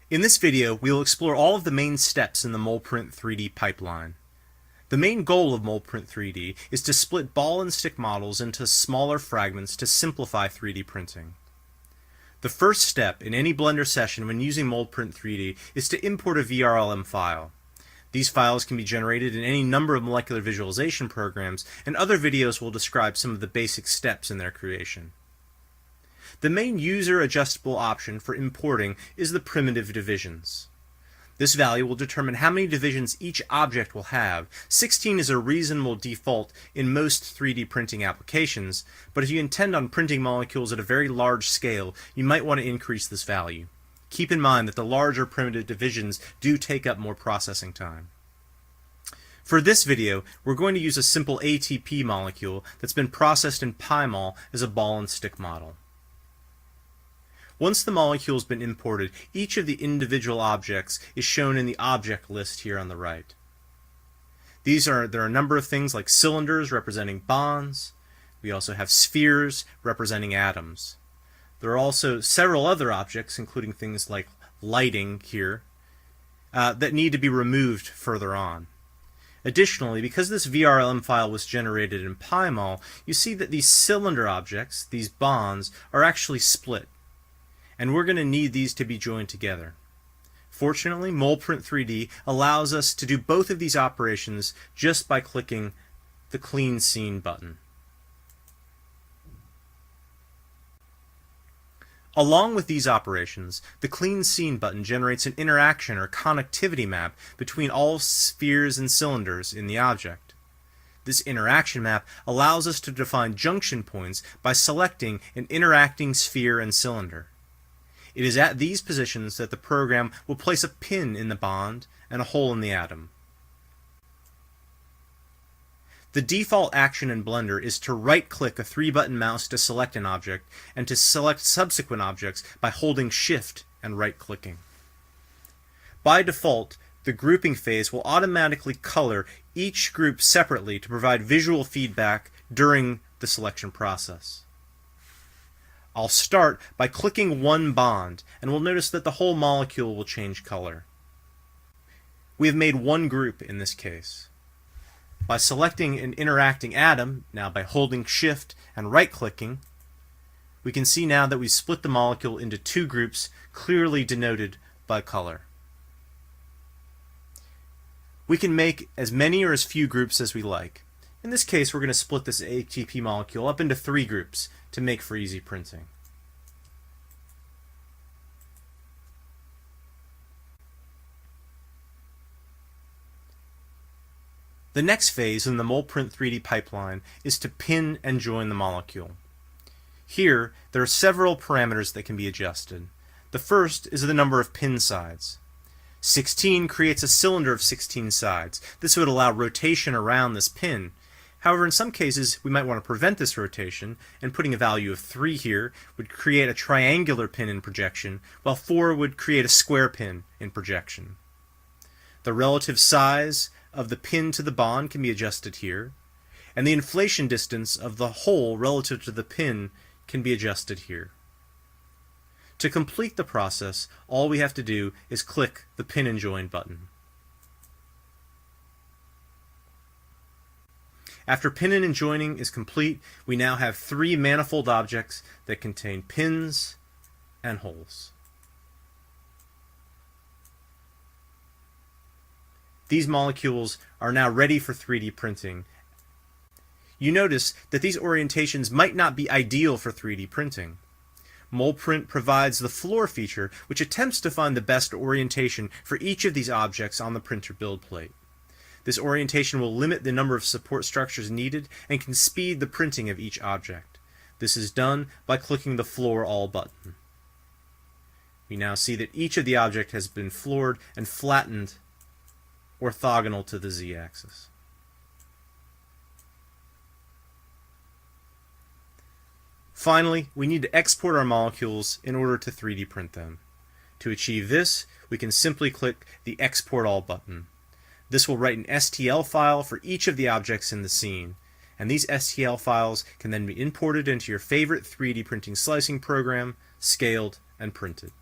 In this video, we will explore all of the main steps in the MolPrint3D pipeline. The main goal of MolPrint3D is to split ball and stick models into smaller fragments to simplify 3D printing. The first step in any Blender session when using MolPrint3D is to import a VRLM file. These files can be generated in any number of molecular visualization programs, and other videos will describe some of the basic steps in their creation. The main user-adjustable option for importing is the primitive divisions. This value will determine how many divisions each object will have. 16 is a reasonable default in most 3D printing applications, but if you intend on printing molecules at a very large scale, you might want to increase this value. Keep in mind that the larger primitive divisions do take up more processing time. For this video, we're going to use a simple ATP molecule that's been processed in PyMol as a ball and stick model. Once the molecule has been imported, each of the individual objects is shown in the object list here on the right. There are a number of things like cylinders representing bonds. We also have spheres representing atoms. There are also several other objects, including things like lighting here, that need to be removed further on. Additionally, because this VRLM file was generated in PyMol, you see that these cylinder objects, these bonds, are actually split. And we're going to need these to be joined together. Fortunately, MolPrint3D allows us to do both of these operations just by clicking the Clean Scene button. Along with these operations, the Clean Scene button generates an interaction or connectivity map between all spheres and cylinders in the object. This interaction map allows us to define junction points by selecting an interacting sphere and cylinder. It is at these positions that the program will place a pin in the bond and a hole in the atom. The default action in Blender is to right-click a 3-button mouse to select an object, and to select subsequent objects by holding Shift and right-clicking. By default, the grouping phase will automatically color each group separately to provide visual feedback during the selection process. I'll start by clicking one bond, and we'll notice that the whole molecule will change color. We have made one group in this case. By selecting an interacting atom, now by holding Shift and right-clicking, we can see now that we've split the molecule into two groups clearly denoted by color. We can make as many or as few groups as we like. In this case, we're going to split this ATP molecule up into 3 groups to make for easy printing. The next phase in the MolPrint3D pipeline is to pin and join the molecule. Here, there are several parameters that can be adjusted. The first is the number of pin sides. 16 creates a cylinder of 16 sides. This would allow rotation around this pin. However, in some cases, we might want to prevent this rotation, and putting a value of 3 here would create a triangular pin in projection, while 4 would create a square pin in projection. The relative size of the pin to the bond can be adjusted here, and the inflation distance of the hole relative to the pin can be adjusted here. To complete the process, all we have to do is click the Pin and Join button. After pinning and joining is complete, we now have 3 manifold objects that contain pins and holes. These molecules are now ready for 3D printing. You notice that these orientations might not be ideal for 3D printing. MolPrint provides the floor feature, which attempts to find the best orientation for each of these objects on the printer build plate. This orientation will limit the number of support structures needed and can speed the printing of each object. This is done by clicking the Floor All button. We now see that each of the objects has been floored and flattened orthogonal to the z-axis. Finally, we need to export our molecules in order to 3D print them. To achieve this, we can simply click the Export All button. This will write an STL file for each of the objects in the scene, and these STL files can then be imported into your favorite 3D printing slicing program, scaled, and printed.